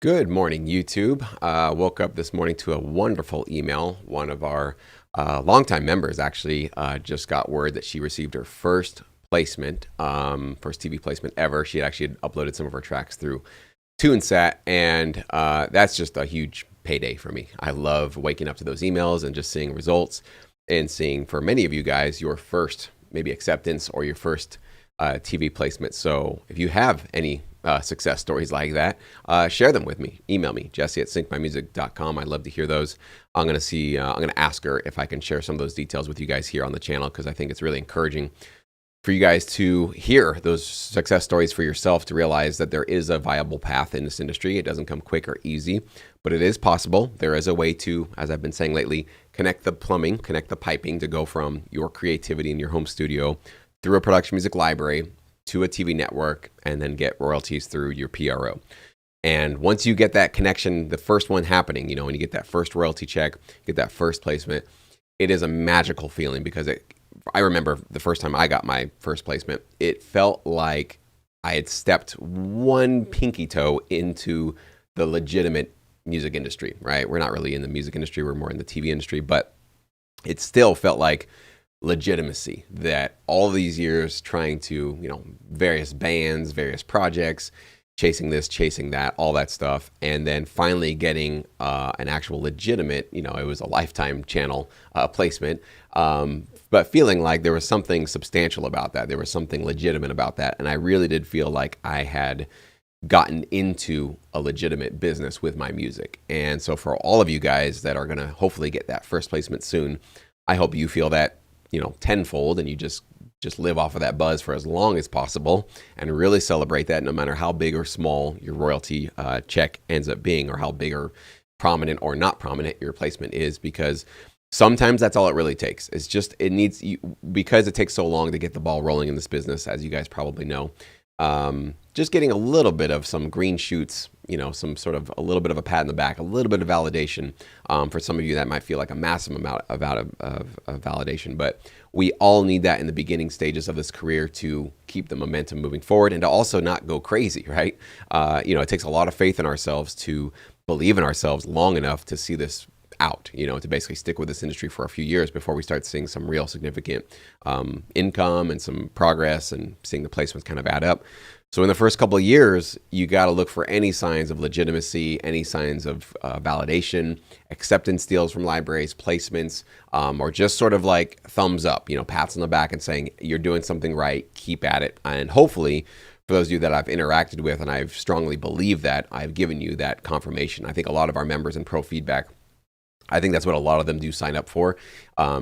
Good morning, YouTube. Woke up this morning to a wonderful email. One of our longtime members actually just got word that she received her first placement, first TV placement ever. She had actually uploaded some of her tracks through TuneSat, and that's just a huge payday for me. I love waking up to those emails and just seeing results and seeing, for many of you guys, your first maybe acceptance or your first TV placement. So if you have any success stories like that, share them with me. Email me, jesse@syncmymusic.com. I'd love to hear those. I'm going to ask her if I can share some of those details with you guys here on the channel, because I think it's really encouraging for you guys to hear those success stories for yourself, to realize that there is a viable path in this industry. It doesn't come quick or easy, but it is possible. There is a way to, as I've been saying lately, connect the plumbing, connect the piping to go from your creativity in your home studio through a production music library to a TV network, and then get royalties through your PRO. And once you get that connection, the first one happening, when you get that first royalty check, get that first placement, it is a magical feeling, because I remember the first time I got my first placement, it felt like I had stepped one pinky toe into the legitimate music industry, right? We're not really in the music industry, we're more in the TV industry, but it still felt like legitimacy, that all these years trying to, various bands, various projects, chasing this, chasing that, all that stuff, and then finally getting an actual legitimate, it was a Lifetime channel placement, but feeling like there was something substantial about that. There was something legitimate about that. And I really did feel like I had gotten into a legitimate business with my music. And so for all of you guys that are going to hopefully get that first placement soon, I hope you feel that tenfold, and you just live off of that buzz for as long as possible, and really celebrate that, no matter how big or small your royalty check ends up being, or how big or prominent or not prominent your placement is, because sometimes that's all it really takes. It's just, because it takes so long to get the ball rolling in this business, as you guys probably know, just getting a little bit of some green shoots, some sort of a little bit of a pat in the back, a little bit of validation. For some of you, that might feel like a massive amount of validation, but we all need that in the beginning stages of this career to keep the momentum moving forward, and to also not go crazy, right? It takes a lot of faith in ourselves to believe in ourselves long enough to see this out, to basically stick with this industry for a few years before we start seeing some real significant income and some progress, and seeing the placements kind of add up. So in the first couple of years, you got to look for any signs of legitimacy, any signs of validation, acceptance deals from libraries, placements, or just sort of like thumbs up, pats on the back and saying, you're doing something right, keep at it. And hopefully, for those of you that I've interacted with, and I've strongly believed that, I've given you that confirmation. I think a lot of our members in Pro Feedback, I think that's what a lot of them do sign up for,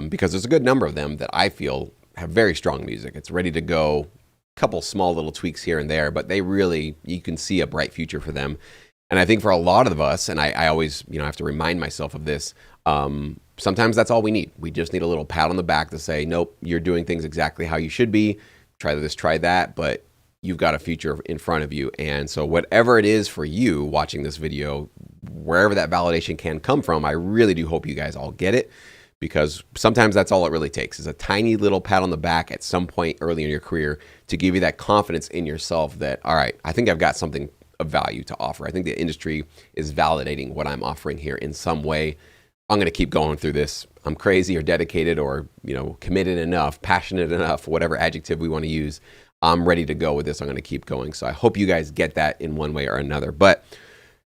because there's a good number of them that I feel have very strong music. It's ready to go. Couple small little tweaks here and there, but they really, you can see a bright future for them. And I think for a lot of us, and I always, have to remind myself of this, sometimes that's all we need. We just need a little pat on the back to say, nope, you're doing things exactly how you should be. Try this, try that, but you've got a future in front of you. And so whatever it is for you watching this video, wherever that validation can come from, I really do hope you guys all get it, because sometimes that's all it really takes, is a tiny little pat on the back at some point early in your career to give you that confidence in yourself that, all right, I think I've got something of value to offer. I think the industry is validating what I'm offering here in some way. I'm going to keep going through this. I'm crazy or dedicated or, committed enough, passionate enough, whatever adjective we want to use. I'm ready to go with this. I'm going to keep going. So I hope you guys get that in one way or another. But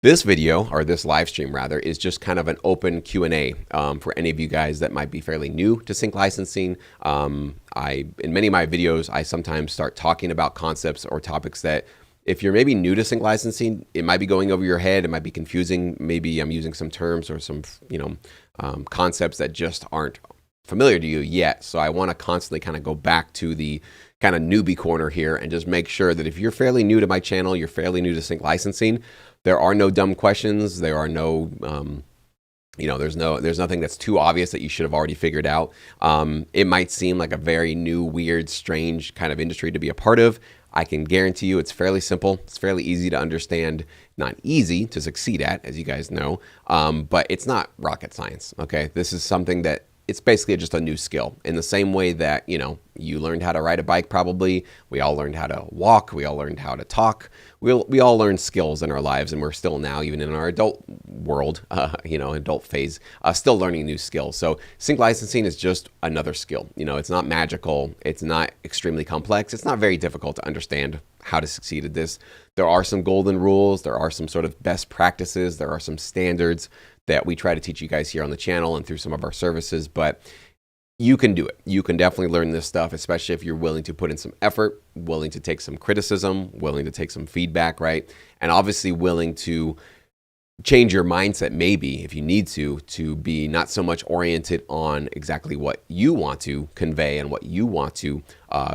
this video, or this live stream rather, is just kind of an open Q&A for any of you guys that might be fairly new to sync licensing. In many of my videos, I sometimes start talking about concepts or topics that, if you're maybe new to sync licensing, it might be going over your head. It might be confusing. Maybe I'm using some terms or some, concepts that just aren't familiar to you yet. So I want to constantly kind of go back to the kind of newbie corner here and just make sure that if you're fairly new to my channel, you're fairly new to sync licensing, there are no dumb questions. There are no, there's nothing that's too obvious that you should have already figured out. It might seem like a very new, weird, strange kind of industry to be a part of. I can guarantee you it's fairly simple. It's fairly easy to understand, not easy to succeed at, as you guys know, but it's not rocket science, okay? This is something that it's basically just a new skill. In the same way that, you learned how to ride a bike probably, we all learned how to walk, we all learned how to talk. We all learn skills in our lives, and we're still now, even in our adult world, adult phase, still learning new skills. So sync licensing is just another skill. It's not magical. It's not extremely complex. It's not very difficult to understand how to succeed at this. There are some golden rules. There are some sort of best practices. There are some standards that we try to teach you guys here on the channel and through some of our services, but you can do it. You can definitely learn this stuff, especially if you're willing to put in some effort, willing to take some criticism, willing to take some feedback, right? And obviously willing to change your mindset maybe if you need to be not so much oriented on exactly what you want to convey and what you want to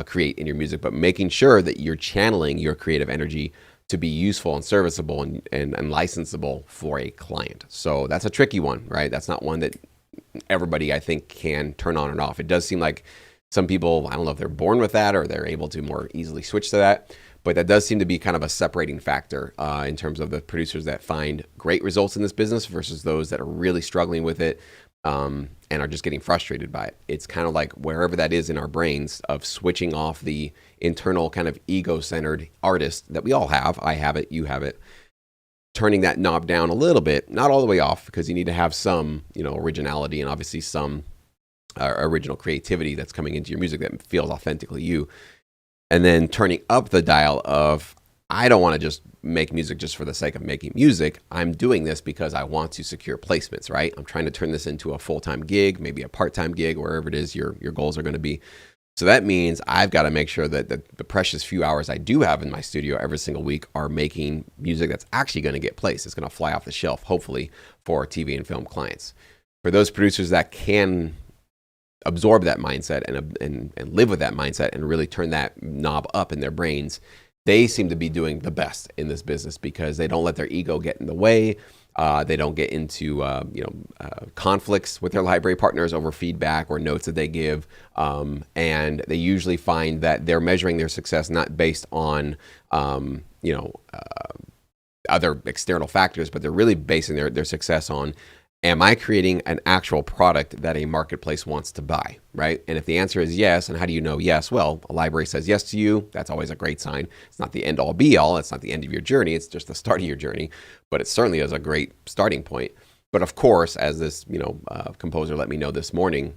create in your music, but making sure that you're channeling your creative energy to be useful and serviceable and licensable for a client. So that's a tricky one, right? That's not one that everybody, I think, can turn on and off. It does seem like some people, I don't know if they're born with that or they're able to more easily switch to that, but that does seem to be kind of a separating factor in terms of the producers that find great results in this business versus those that are really struggling with it and are just getting frustrated by it. It's kind of like wherever that is in our brains of switching off the internal kind of ego-centered artist that we all have. I have it, you have it. Turning that knob down a little bit, not all the way off, because you need to have some, originality and obviously some original creativity that's coming into your music that feels authentically you. And then turning up the dial of, I don't want to just make music just for the sake of making music. I'm doing this because I want to secure placements, right? I'm trying to turn this into a full-time gig, maybe a part-time gig, wherever it is your goals are going to be. So that means I've got to make sure that the precious few hours I do have in my studio every single week are making music that's actually going to get placed. It's going to fly off the shelf, hopefully, for TV and film clients. For those producers that can absorb that mindset and live with that mindset and really turn that knob up in their brains, they seem to be doing the best in this business because they don't let their ego get in the way. They don't get into conflicts with their library partners over feedback or notes that they give, and they usually find that they're measuring their success not based on other external factors, but they're really basing their success on, am I creating an actual product that a marketplace wants to buy, right? And if the answer is yes, and how do you know yes? Well, a library says yes to you. That's always a great sign. It's not the end all be all. It's not the end of your journey. It's just the start of your journey, but it certainly is a great starting point. But of course, as this composer let me know this morning,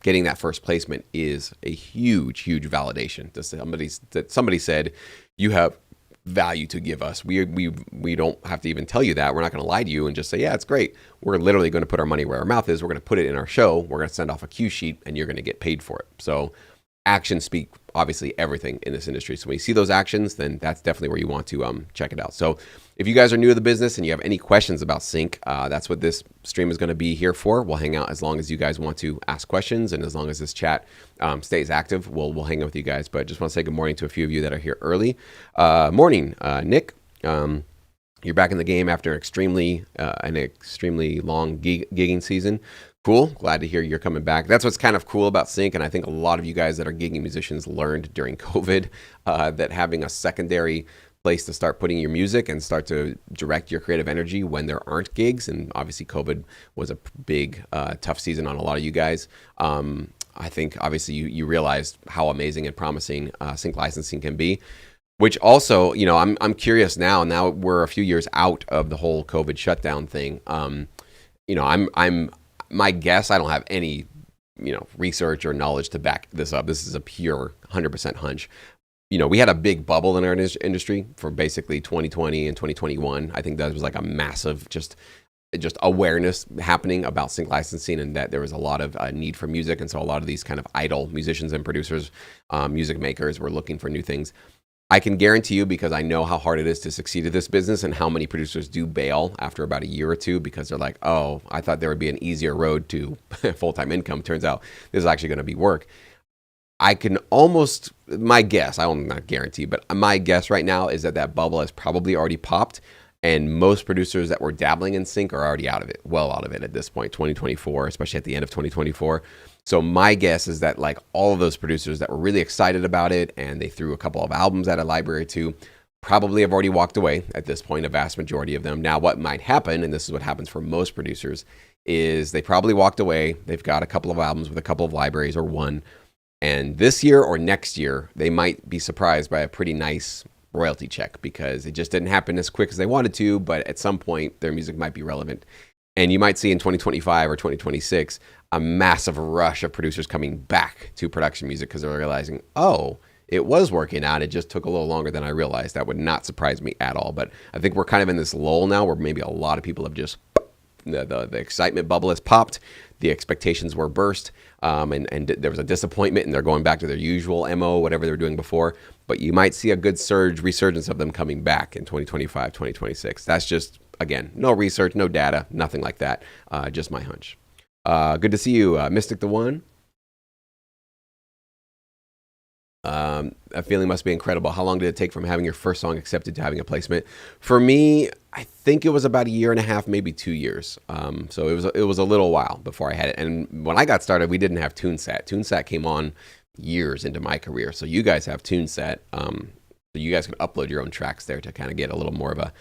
getting that first placement is a huge, huge validation. Somebody said, you have value to give us. We don't have to even tell you that. We're not going to lie to you and just say, yeah, it's great. We're literally going to put our money where our mouth is. We're going to put it in our show. We're going to send off a cue sheet and you're going to get paid for it. So actions speak obviously everything in this industry. So when you see those actions, then that's definitely where you want to check it out. So if you guys are new to the business and you have any questions about sync, that's what this stream is going to be here for. We'll hang out as long as you guys want to ask questions, and as long as this chat stays active, we'll hang out with you guys. But just want to say good morning to a few of you that are here early. Morning, Nick. You're back in the game after an extremely long gigging season. Cool. Glad to hear you're coming back. That's what's kind of cool about sync, and I think a lot of you guys that are gigging musicians learned during COVID that having a secondary place to start putting your music and start to direct your creative energy when there aren't gigs, and obviously COVID was a big tough season on a lot of you guys. I think obviously you realized how amazing and promising sync licensing can be. Which also, I'm curious now we're a few years out of the whole COVID shutdown thing. My guess, I don't have any, research or knowledge to back this up. This is a pure 100% hunch. We had a big bubble in our industry for basically 2020 and 2021. I think that was like a massive just awareness happening about sync licensing, and that there was a lot of need for music. And so a lot of these kind of idle musicians and producers, music makers were looking for new things. I can guarantee you, because I know how hard it is to succeed at this business and how many producers do bail after about a year or two because they're like, oh, I thought there would be an easier road to full-time income. Turns out this is actually going to be work. I can almost, my guess, I will not guarantee, but my guess right now is that bubble has probably already popped, and most producers that were dabbling in sync are already out of it, well out of it at this point, 2024, especially at the end of 2024. So my guess is that like all of those producers that were really excited about it and they threw a couple of albums at a library too, probably have already walked away at this point, a vast majority of them. Now, what might happen, and this is what happens for most producers, is they probably walked away. They've got a couple of albums with a couple of libraries or one. And this year or next year, they might be surprised by a pretty nice royalty check because it just didn't happen as quick as they wanted to. But at some point, their music might be relevant. And you might see in 2025 or 2026 a massive rush of producers coming back to production music because they're realizing, oh, it was working out. It just took a little longer than I realized. That would not surprise me at all. But I think we're kind of in this lull now where maybe a lot of people have just, the excitement bubble has popped. The expectations were burst. And there was a disappointment and they're going back to their usual MO, whatever they were doing before. But you might see a good resurgence of them coming back in 2025, 2026. That's just, again, no research, no data, nothing like that. Just my hunch. Good to see you, Mystic the One. A feeling must be incredible. How long did it take from having your first song accepted to having a placement? For me, I think it was about 1.5 years, maybe 2 years. So it was a little while before I had it. And when I got started, we didn't have TuneSat. TuneSat came on years into my career. So you guys have TuneSat. So you guys can upload your own tracks there to kind of get a little more of a,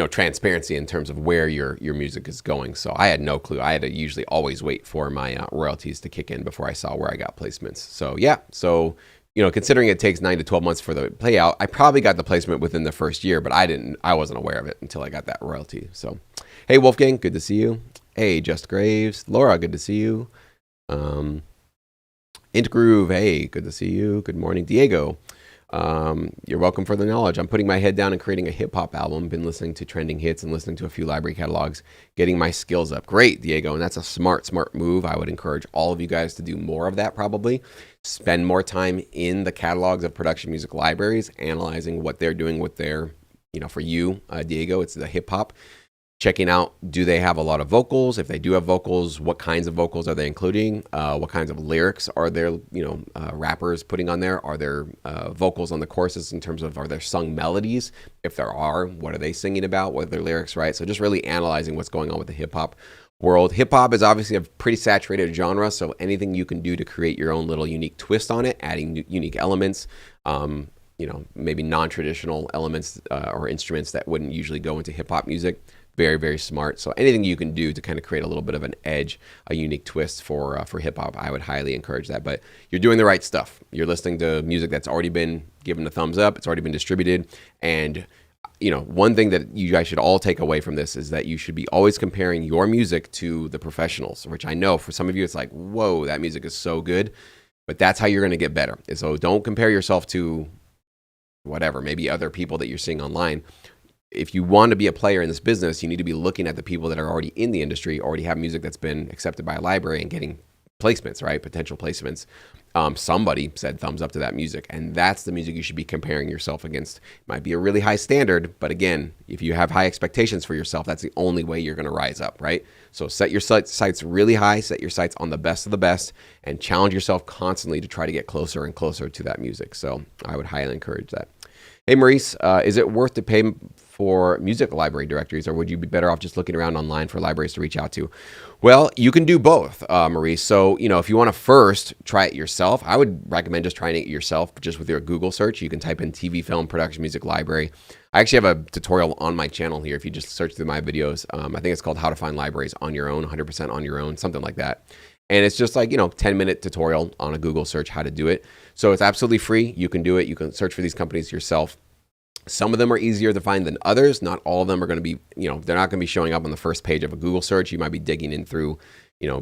transparency in terms of where your music is going. So I had no clue. I had to usually always wait for my royalties to kick in before I saw where I got placements. So yeah, considering it takes 9 to 12 months for the payout, I probably got the placement within the first year, but I wasn't aware of it until I got that royalty. So, hey Wolfgang, good to see you. Hey Just Graves, Laura, good to see you. Int Groove, hey, good to see you. Good morning, Diego. You're welcome for the knowledge. I'm putting my head down and creating a hip hop album. Been listening to trending hits and listening to a few library catalogs, getting my skills up. Great, Diego. And that's a smart move. I would encourage all of you guys to do more of that probably. Spend more time in the catalogs of production music libraries, analyzing what they're doing with their, for you, Diego, it's the hip hop. Checking out, do they have a lot of vocals? If they do have vocals, what kinds of vocals are they including? What kinds of lyrics are their, rappers putting on there? Are there vocals on the choruses in terms of, are there sung melodies? If there are, what are they singing about? What are their lyrics, right? So just really analyzing what's going on with the hip hop world. Hip hop is obviously a pretty saturated genre, so anything you can do to create your own little unique twist on it, adding unique elements, maybe non-traditional elements or instruments that wouldn't usually go into hip hop music. Very, very smart. So anything you can do to kind of create a little bit of an edge, a unique twist for hip hop, I would highly encourage that. But you're doing the right stuff. You're listening to music that's already been given a thumbs up. It's already been distributed. And, one thing that you guys should all take away from this is that you should be always comparing your music to the professionals, which I know for some of you, it's like, whoa, that music is so good. But that's how you're going to get better. So don't compare yourself to whatever, maybe other people that you're seeing online. If you want to be a player in this business, you need to be looking at the people that are already in the industry, already have music that's been accepted by a library and getting placements, right? Potential placements. Somebody said thumbs up to that music, and that's the music you should be comparing yourself against. It might be a really high standard, but again, if you have high expectations for yourself, that's the only way you're going to rise up, right? So set your sights really high, set your sights on the best of the best, and challenge yourself constantly to try to get closer and closer to that music. So I would highly encourage that. Hey, Maurice, is it worth to pay for music library directories, or would you be better off just looking around online for libraries to reach out to? Well, you can do both, Maurice. So, if you want to first try it yourself, I would recommend just trying it yourself just with your Google search. You can type in TV, film, production, music library. I actually have a tutorial on my channel here. If you just search through my videos, I think it's called How to Find Libraries on Your Own, 100% on your own, something like that. And it's just like, 10-minute tutorial on a Google search how to do it. So it's absolutely free. You can do it. You can search for these companies yourself. Some of them are easier to find than others. Not all of them are going to be, they're not going to be showing up on the first page of a Google search. You might be digging in through,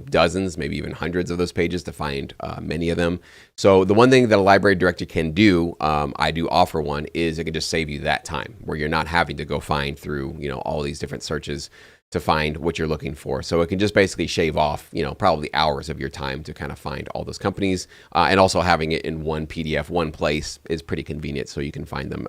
dozens, maybe even hundreds of those pages to find many of them. So the one thing that a library director can do, I do offer one, is it can just save you that time where you're not having to go find through, all these different searches to find what you're looking for. So it can just basically shave off, probably hours of your time to kind of find all those companies. And also having it in one PDF, one place is pretty convenient. So you can find them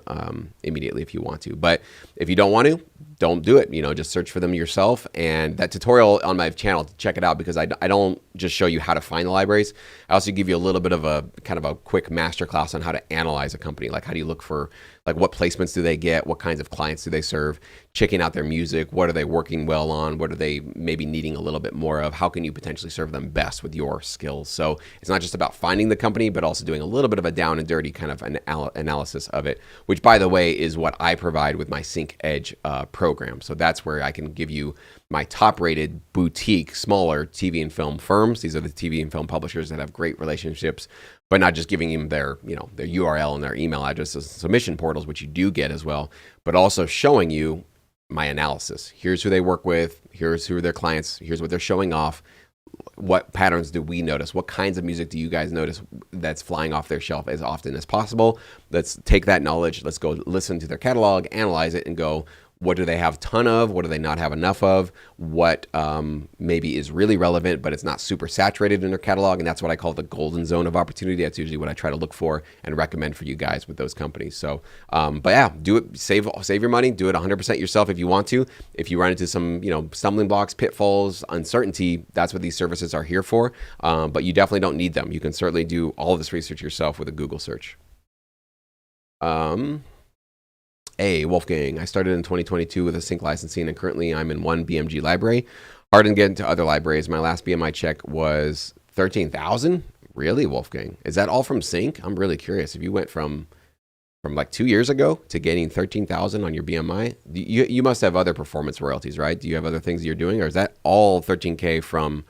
immediately if you want to. But if you don't want to, don't do it. Just search for them yourself. And that tutorial on my channel, check it out, because I don't just show you how to find the libraries. I also give you a little bit of a kind of a quick masterclass on how to analyze a company. Like, how do you look for like what placements do they get, what kinds of clients do they serve, checking out their music, what are they working well on, what are they maybe needing a little bit more of, how can you potentially serve them best with your skills. So it's not just about finding the company, but also doing a little bit of a down and dirty kind of an analysis of it, which, by the way, is what I provide with my Sync Edge program. So that's where I can give you my top rated boutique, smaller TV and film firms. These are the TV and film publishers that have great relationships, but not just giving them their, their URL and their email addresses, submission portals, which you do get as well, but also showing you my analysis. Here's who they work with. Here's who are their clients. Here's what they're showing off. What patterns do we notice? What kinds of music do you guys notice that's flying off their shelf as often as possible? Let's take that knowledge. Let's go listen to their catalog, analyze it, and go, what do they have a ton of? What do they not have enough of? What maybe is really relevant, but it's not super saturated in their catalog? And that's what I call the golden zone of opportunity. That's usually what I try to look for and recommend for you guys with those companies. So, but yeah, do it. Save your money. Do it 100% yourself if you want to. If you run into some, stumbling blocks, pitfalls, uncertainty, that's what these services are here for. But you definitely don't need them. You can certainly do all of this research yourself with a Google search. Hey, Wolfgang, I started in 2022 with a sync licensing, and currently I'm in one BMG library. Hard to get into other libraries. My last BMI check was 13,000. Really, Wolfgang? Is that all from sync? I'm really curious. If you went from like 2 years ago to getting 13,000 on your BMI, you must have other performance royalties, right? Do you have other things you're doing, or is that all 13K from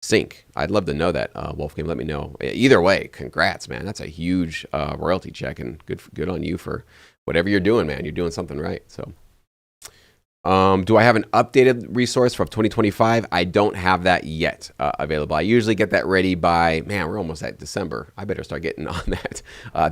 sync? I'd love to know that, Wolfgang. Let me know. Either way, congrats, man. That's a huge royalty check, and good on you for whatever you're doing, man. You're doing something right. So, do I have an updated resource from 2025? I don't have that yet available. I usually get that ready by, man, we're almost at December. I better start getting on that.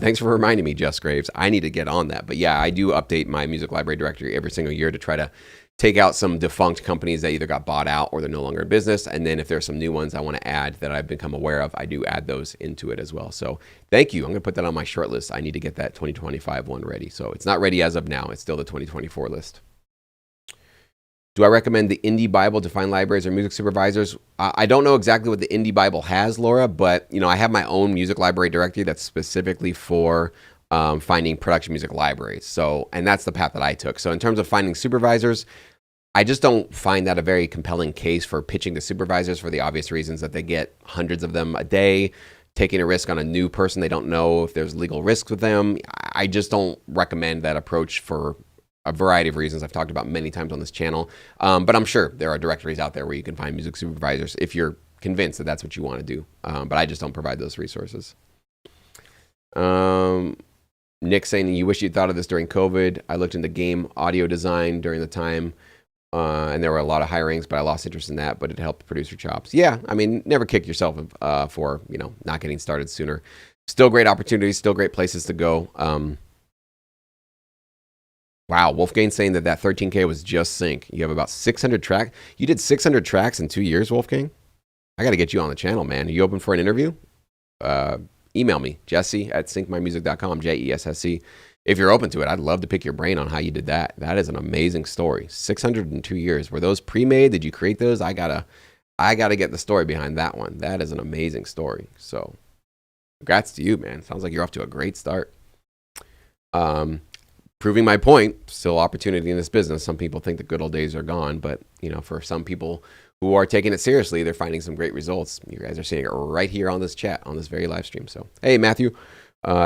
Thanks for reminding me, Just Graves. I need to get on that. But yeah, I do update my music library directory every single year to try to take out some defunct companies that either got bought out or they're no longer in business. And then if there's some new ones I want to add that I've become aware of, I do add those into it as well. So thank you. I'm going to put that on my short list. I need to get that 2025 one ready. So it's not ready as of now. It's still the 2024 list. Do I recommend the Indie Bible to find libraries or music supervisors? I don't know exactly what the Indie Bible has, Laura, but I have my own music library directory that's specifically for finding production music libraries. So, and that's the path that I took. So in terms of finding supervisors, I just don't find that a very compelling case for pitching to supervisors for the obvious reasons that they get hundreds of them a day, taking a risk on a new person. They don't know if there's legal risks with them. I just don't recommend that approach for a variety of reasons I've talked about many times on this channel. But I'm sure there are directories out there where you can find music supervisors if you're convinced that that's what you want to do. But I just don't provide those resources. Nick saying, you wish you'd thought of this during COVID. I looked into game audio design during the time, and there were a lot of hirings, but I lost interest in that, but it helped producer chops. Yeah, I mean, never kick yourself for, not getting started sooner. Still great opportunities, still great places to go. Wow, Wolfgang saying that 13K was just sync. You have about 600 tracks. You did 600 tracks in 2 years, Wolfgang? I got to get you on the channel, man. Are you open for an interview? Email me, jesse@syncmymusic.com, JESSC. If you're open to it, I'd love to pick your brain on how you did that. That is an amazing story. 602 years. Were those pre-made? Did you create those? I gotta get the story behind that one. That is an amazing story. So congrats to you, man. Sounds like you're off to a great start. Proving my point, still opportunity in this business. Some people think the good old days are gone, but for some people who are taking it seriously, they're finding some great results. You guys are seeing it right here on this chat, on this very live stream. So, hey, Matthew,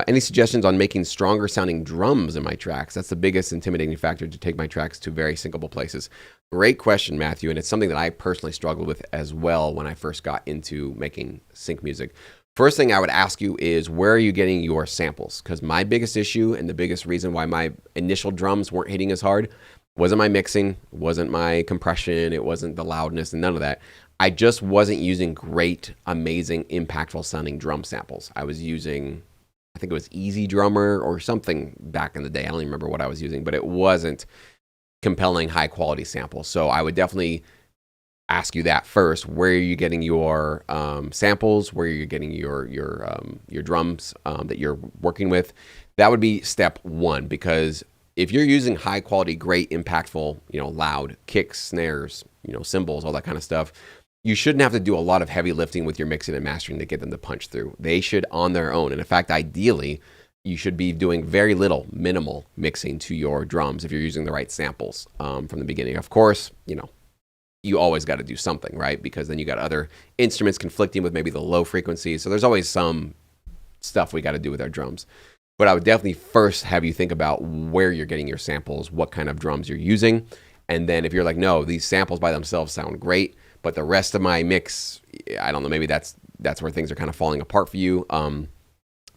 any suggestions on making stronger sounding drums in my tracks? That's the biggest intimidating factor to take my tracks to very syncable places. Great question, Matthew, and it's something that I personally struggled with as well when I first got into making sync music. First thing I would ask you is, where are you getting your samples? Because my biggest issue and the biggest reason why my initial drums weren't hitting as hard wasn't my mixing, wasn't my compression, it wasn't the loudness, and none of that. I just wasn't using great, amazing, impactful sounding drum samples. I was using, I think it was Easy Drummer or something back in the day. I don't even remember what I was using, but it wasn't compelling, high quality samples. So I would definitely ask you that first. Where are you getting your samples? Where are you getting your drums that you're working with? That would be step one, because if you're using high quality, great, impactful, loud kicks, snares, cymbals, all that kind of stuff, you shouldn't have to do a lot of heavy lifting with your mixing and mastering to get them to punch through. They should on their own. And in fact, ideally, you should be doing very little, minimal mixing to your drums if you're using the right samples from the beginning. Of course, you always got to do something, right? Because then you got other instruments conflicting with maybe the low frequency. So there's always some stuff we got to do with our drums. But I would definitely first have you think about where you're getting your samples, what kind of drums you're using. And then if you're like, no, these samples by themselves sound great, but the rest of my mix, I don't know, maybe that's where things are kind of falling apart for you.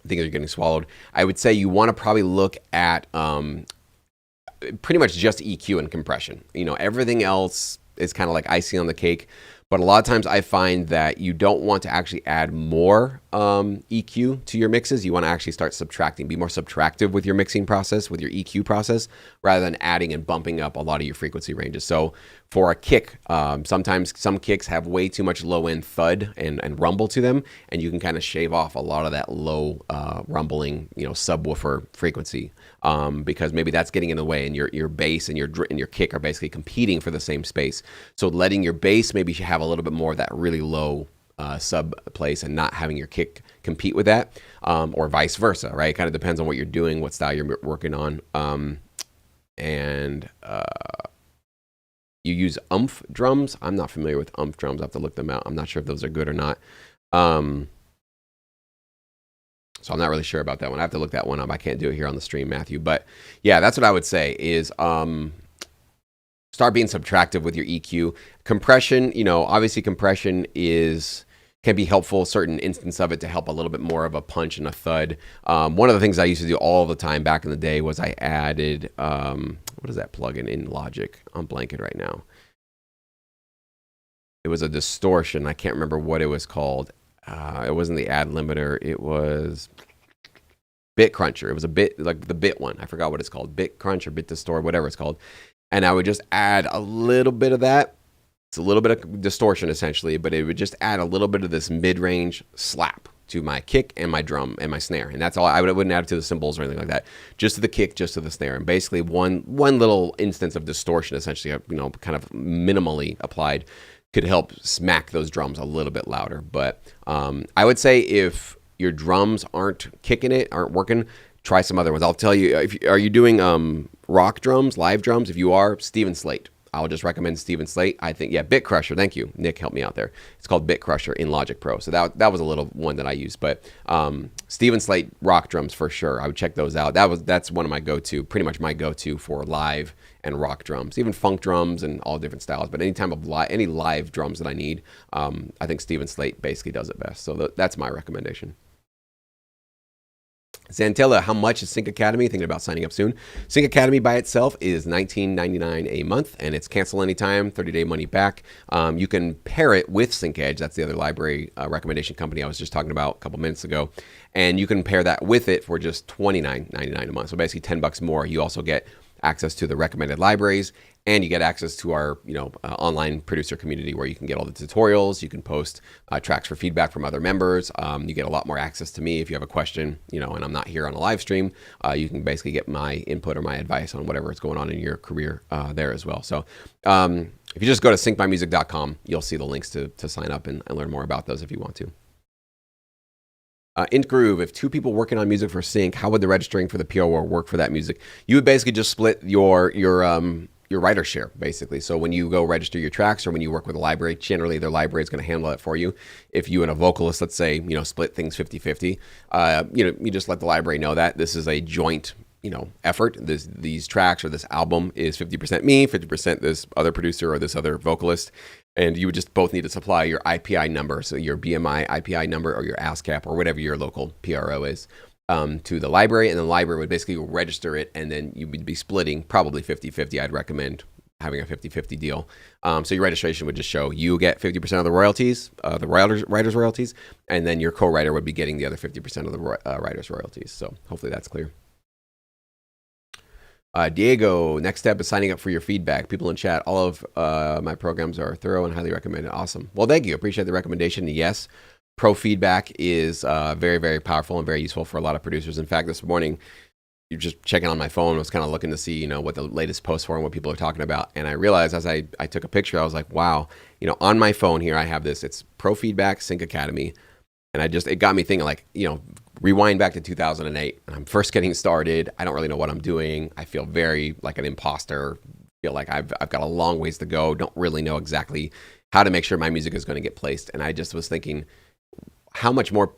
Things are getting swallowed. I would say you want to probably look at pretty much just EQ and compression. Everything else is kind of like icing on the cake. But a lot of times I find that you don't want to actually add more EQ to your mixes. You want to actually start subtracting, be more subtractive with your mixing process, with your EQ process, rather than adding and bumping up a lot of your frequency ranges. So for a kick, sometimes some kicks have way too much low-end thud and rumble to them, and you can kind of shave off a lot of that low rumbling, subwoofer frequency, because maybe that's getting in the way, and your bass and your kick are basically competing for the same space. So letting your bass maybe have a little bit more of that really low sub place and not having your kick compete with that, or vice versa, right? It kind of depends on what you're doing, what style you're working on. You use umph drums. I'm not familiar with umph drums. I have to look them out. I'm not sure if those are good or not. So I'm not really sure about that one. I have to look that one up. I can't do it here on the stream, Matthew. But yeah, that's what I would say is start being subtractive with your EQ. Compression, obviously compression can be helpful, certain instance of it, to help a little bit more of a punch and a thud. One of the things I used to do all the time back in the day was I added, what is that plugin in Logic? I'm blanking right now. It was a distortion. I can't remember what it was called. It wasn't the ad limiter. It was Bit Cruncher. It was a bit like the bit one. I forgot what it's called. Bit Crunch or Bit Distort, whatever it's called. And I would just add a little bit of that. It's a little bit of distortion essentially, but it would just add a little bit of this mid-range slap to my kick and my drum and my snare. And that's all. I wouldn't add it to the cymbals or anything like that. Just to the kick, just to the snare. And basically one little instance of distortion essentially, kind of minimally applied, could help smack those drums a little bit louder. But I would say if your drums aren't kicking it, aren't working, try some other ones. I'll tell you, are you doing rock drums, live drums? If you are, Steven Slate. I'll just recommend Steven Slate. I think, Bit Crusher. Thank you. Nick helped me out there. It's called Bit Crusher in Logic Pro. So that was a little one that I used. But Steven Slate rock drums for sure. I would check those out. That's one of my go-to, pretty much my go-to for live and rock drums, even funk drums and all different styles. But any live drums that I need, I think Steven Slate basically does it best. So that's my recommendation. Zantella, how much is Sync Academy? Thinking about signing up soon. Sync Academy by itself is $19.99 a month, and it's cancel anytime, 30-day money back. You can pair it with Sync Edge. That's the other library recommendation company I was just talking about a couple minutes ago. And you can pair that with it for just $29.99 a month. So basically $10 more. You also get access to the recommended libraries, and you get access to our online producer community where you can get all the tutorials. You can post tracks for feedback from other members. You get a lot more access to me if you have a question, and I'm not here on a live stream. You can basically get my input or my advice on whatever is going on in your career there as well. So if you just go to syncmymusic.com, you'll see the links to sign up and learn more about those if you want to. Int Groove, if two people working on music for sync, how would the registering for the PRO work for that music? You would basically just split your writer share, basically. So when you go register your tracks or when you work with a library, generally their library is going to handle it for you. If you and a vocalist, let's say, split things 50-50, you just let the library know that this is a joint effort. These tracks or this album is 50% me, 50% this other producer or this other vocalist. And you would just both need to supply your IPI number, so your BMI IPI number or your ASCAP or whatever your local PRO is, to the library. And the library would basically register it, and then you would be splitting probably 50-50. I'd recommend having a 50-50 deal. So your registration would just show you get 50% of the royalties, the writer's royalties, and then your co-writer would be getting the other 50% of the writer's royalties. So hopefully that's clear. Diego, next step is signing up for your feedback. People in chat, all of my programs are thorough and highly recommended. Awesome. Well, thank you. Appreciate the recommendation. Yes, pro feedback is very, very powerful and very useful for a lot of producers. In fact, this morning, you're just checking on my phone. I was kind of looking to see, what the latest posts were and what people are talking about. And I realized as I took a picture, I was like, wow, on my phone here, I have this. It's Pro Feedback Sync Academy. And it got me thinking, like, rewind back to 2008. I'm first getting started. I don't really know what I'm doing. I feel very like an imposter. Feel like I've got a long ways to go. Don't really know exactly how to make sure my music is going to get placed. And I just was thinking, how much more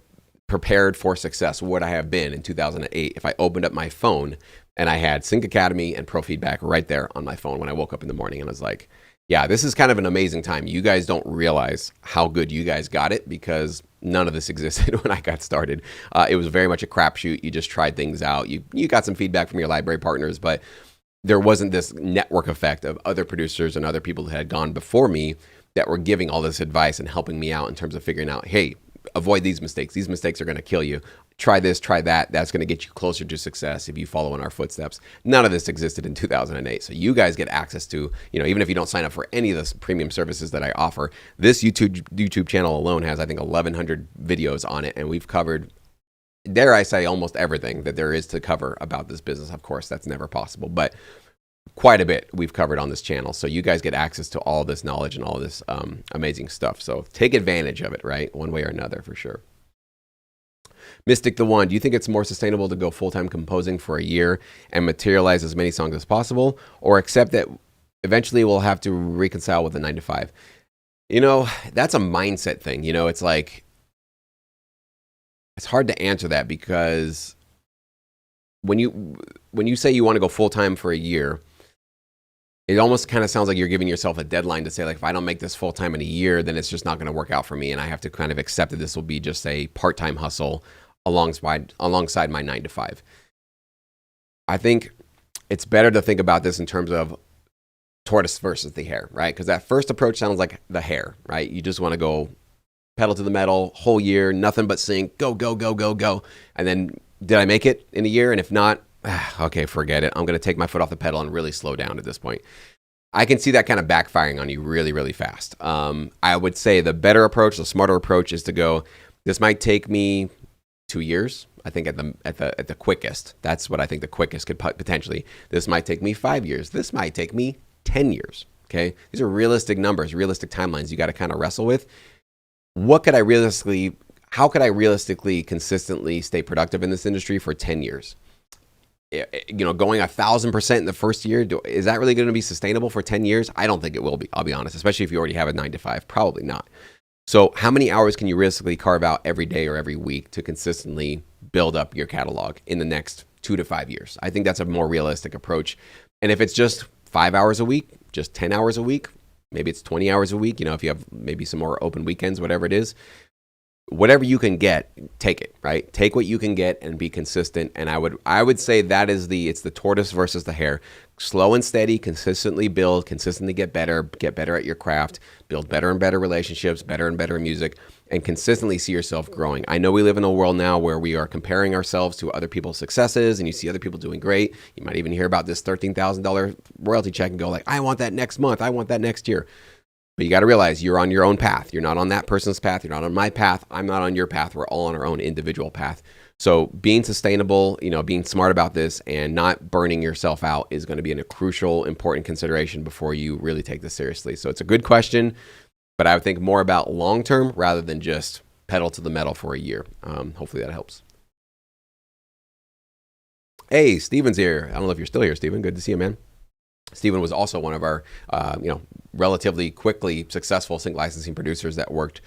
prepared for success would I have been in 2008 if I opened up my phone and I had Sync Academy and Pro Feedback right there on my phone when I woke up in the morning, and I was like, yeah, this is kind of an amazing time. You guys don't realize how good you guys got it because none of this existed when I got started. It was very much a crapshoot. You just tried things out. You got some feedback from your library partners, but there wasn't this network effect of other producers and other people that had gone before me that were giving all this advice and helping me out in terms of figuring out, hey, avoid these mistakes. These mistakes are going to kill you. Try this, try that. That's going to get you closer to success if you follow in our footsteps. None of this existed in 2008. So you guys get access to, even if you don't sign up for any of the premium services that I offer, this YouTube channel alone has, I think, 1,100 videos on it. And we've covered, dare I say, almost everything that there is to cover about this business. Of course, that's never possible, but quite a bit we've covered on this channel. So you guys get access to all this knowledge and all this amazing stuff. So take advantage of it, right? One way or another, for sure. Mystic the One, do you think it's more sustainable to go full-time composing for a year and materialize as many songs as possible, or accept that eventually we'll have to reconcile with a 9-to-5? That's a mindset thing. It's like, it's hard to answer that because when you say you want to go full-time for a year, it almost kind of sounds like you're giving yourself a deadline to say, like, if I don't make this full-time in a year, then it's just not going to work out for me. And I have to kind of accept that this will be just a part-time hustle alongside my 9-to-5. I think it's better to think about this in terms of tortoise versus the hare, right? Because that first approach sounds like the hare, right? You just want to go pedal to the metal whole year, nothing but sync, go, go, go, go, go. And then did I make it in a year? And if not, okay, forget it. I'm going to take my foot off the pedal and really slow down at this point. I can see that kind of backfiring on you really, really fast. I would say the better approach, the smarter approach is to go, this might take me 2 years. I think at the quickest. That's what I think the quickest could potentially. This might take me 5 years. This might take me 10 years. Okay. These are realistic numbers, realistic timelines you got to kind of wrestle with. How could I realistically consistently stay productive in this industry for 10 years? Going 1,000% in the first year, is that really going to be sustainable for 10 years? I don't think it will be, I'll be honest, especially if you already have a 9-to-5, probably not. So how many hours can you realistically carve out every day or every week to consistently build up your catalog in the next 2 to 5 years? I think that's a more realistic approach. And if it's just 5 hours a week, just 10 hours a week, maybe it's 20 hours a week, if you have maybe some more open weekends, whatever it is, whatever you can get, take it, right? Take what you can get and be consistent. And I would say that is it's the tortoise versus the hare. Slow and steady, consistently build, consistently get better at your craft, build better and better relationships, better and better music, and consistently see yourself growing. I know we live in a world now where we are comparing ourselves to other people's successes, and you see other people doing great. You might even hear about this $13,000 royalty check and go like, I want that next month. I want that next year. But you got to realize you're on your own path. You're not on that person's path. You're not on my path. I'm not on your path. We're all on our own individual path. So being sustainable, being smart about this and not burning yourself out is going to be a crucial, important consideration before you really take this seriously. So it's a good question, but I would think more about long-term rather than just pedal to the metal for a year. Hopefully that helps. Hey, Steven's here. I don't know if you're still here, Steven. Good to see you, man. Steven was also one of our, relatively quickly successful sync licensing producers that worked.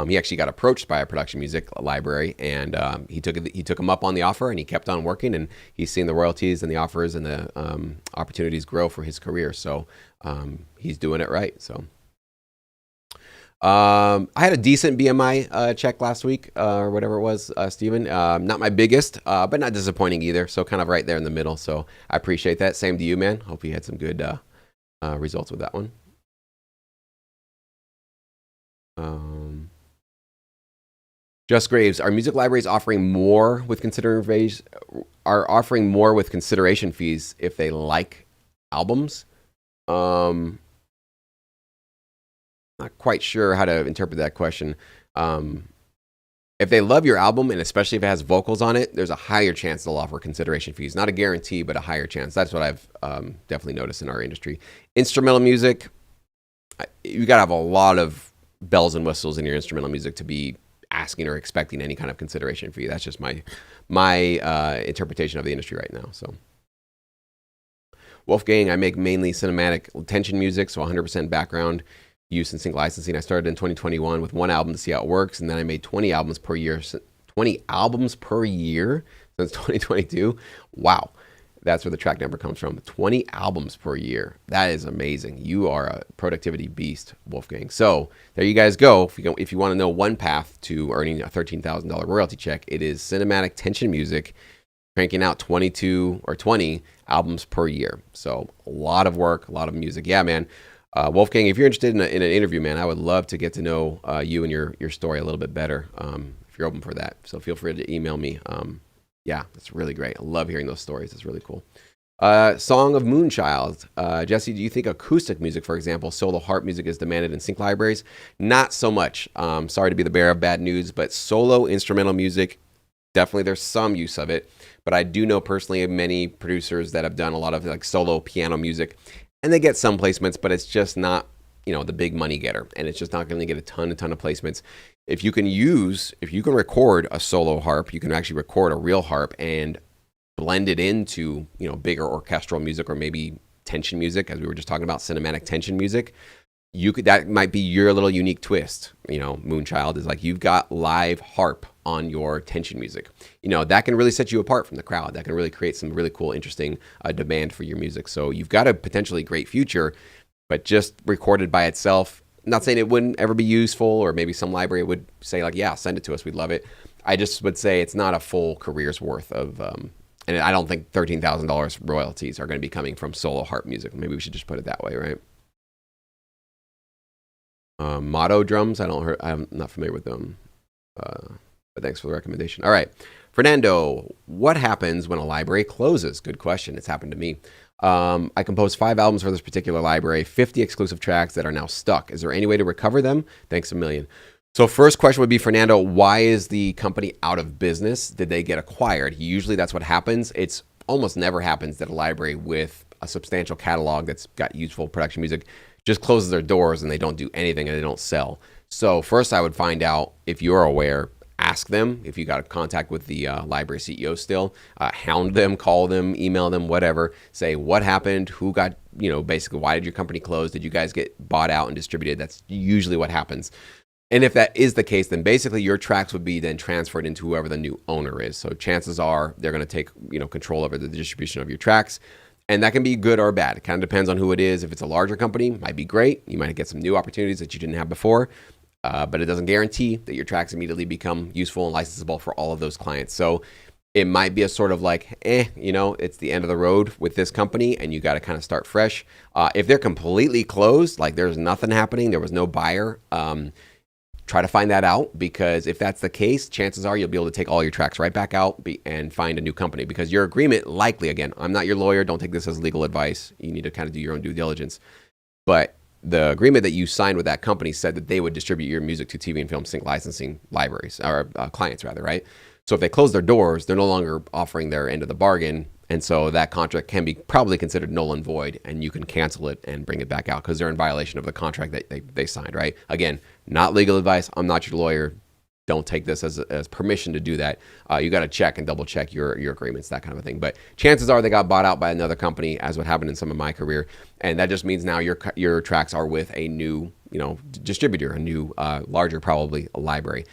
He actually got approached by a production music library, and he took him up on the offer, and he kept on working, and he's seen the royalties and the offers and the opportunities grow for his career. So he's doing it right. So I had a decent BMI check last week, or whatever it was, Steven. Not my biggest, but not disappointing either. So kind of right there in the middle. So I appreciate that. Same to you, man. Hope you had some good results with that one. Just Graves, are music libraries offering more with consideration fees if they like albums? Not quite sure how to interpret that question. If they love your album, and especially if it has vocals on it, there's a higher chance they'll offer consideration fees. Not a guarantee, but a higher chance. That's what I've definitely noticed in our industry. Instrumental music, you got to have a lot of bells and whistles in your instrumental music to be asking or expecting any kind of consideration for you. That's just my interpretation of the industry right now. So, Wolfgang, I make mainly cinematic tension music, so 100% background use and sync licensing. I started in 2021 with one album to see how it works, and then I made 20 albums per year. 20 albums per year since 2022. Wow. That's where the track number comes from. 20 albums per year. That is amazing. You are a productivity beast, Wolfgang. So there you guys go. If you want to know one path to earning a $13,000 royalty check, it is cinematic tension music, cranking out 22 or 20 albums per year. So a lot of work, a lot of music. Yeah, man. Wolfgang, if you're interested in an interview, man, I would love to get to know you and your story a little bit better if you're open for that. So feel free to email me. Yeah, that's really great. I love hearing those stories. It's really cool. Song of Moonchild. Jesse, do you think acoustic music, for example, solo harp music is demanded in sync libraries? Not so much. Sorry to be the bearer of bad news, but solo instrumental music, definitely there's some use of it. But I do know personally of many producers that have done a lot of like solo piano music, and they get some placements, but it's just not, the big money getter, and it's just not going to get a ton of placements. If you can record a solo harp, you can actually record a real harp and blend it into, bigger orchestral music or maybe tension music, as we were just talking about, cinematic tension music. That might be your little unique twist. Moonchild is like, you've got live harp on your tension music. That can really set you apart from the crowd. That can really create some really cool, interesting demand for your music. So you've got a potentially great future, but just recorded by itself. I'm not saying it wouldn't ever be useful, or maybe some library would say like, yeah, send it to us, we'd love it. I just would say it's not a full career's worth of, and I don't think $13,000 royalties are going to be coming from solo harp music. Maybe we should just put it that way, right? Motto drums, I'm not familiar with them, but thanks for the recommendation. All right, Fernando, what happens when a library closes? Good question. It's happened to me. I composed 5 albums for this particular library, 50 exclusive tracks that are now stuck. Is there any way to recover them? Thanks a million. So first question would be, Fernando, why is the company out of business? Did they get acquired? Usually that's what happens. It's almost never happens that a library with a substantial catalog that's got useful production music just closes their doors and they don't do anything and they don't sell. So first I would find out, if you're aware, ask them if you got a contact with the library CEO still, hound them, call them, email them, whatever, say what happened, who got, basically why did your company close? Did you guys get bought out and distributed? That's usually what happens. And if that is the case, then basically your tracks would be then transferred into whoever the new owner is. So chances are they're going to take, control over the distribution of your tracks. And that can be good or bad. It kind of depends on who it is. If it's a larger company, it might be great. You might get some new opportunities that you didn't have before. But it doesn't guarantee that your tracks immediately become useful and licensable for all of those clients. So it might be a sort of like, it's the end of the road with this company and you got to kind of start fresh. If they're completely closed, like there's nothing happening, there was no buyer, try to find that out, because if that's the case, chances are you'll be able to take all your tracks right back out and find a new company, because your agreement likely, again, I'm not your lawyer, don't take this as legal advice. You need to kind of do your own due diligence. But the agreement that you signed with that company said that they would distribute your music to TV and film sync licensing libraries, or clients rather, right? So if they close their doors, they're no longer offering their end of the bargain. And so that contract can be probably considered null and void, and you can cancel it and bring it back out because they're in violation of the contract that they signed, right? Again, not legal advice. I'm not your lawyer. Don't take this as permission to do that. You got to check and double check your agreements, that kind of a thing. But chances are they got bought out by another company, as what happened in some of my career. And that just means now your tracks are with a new, distributor, a new, larger, probably a library.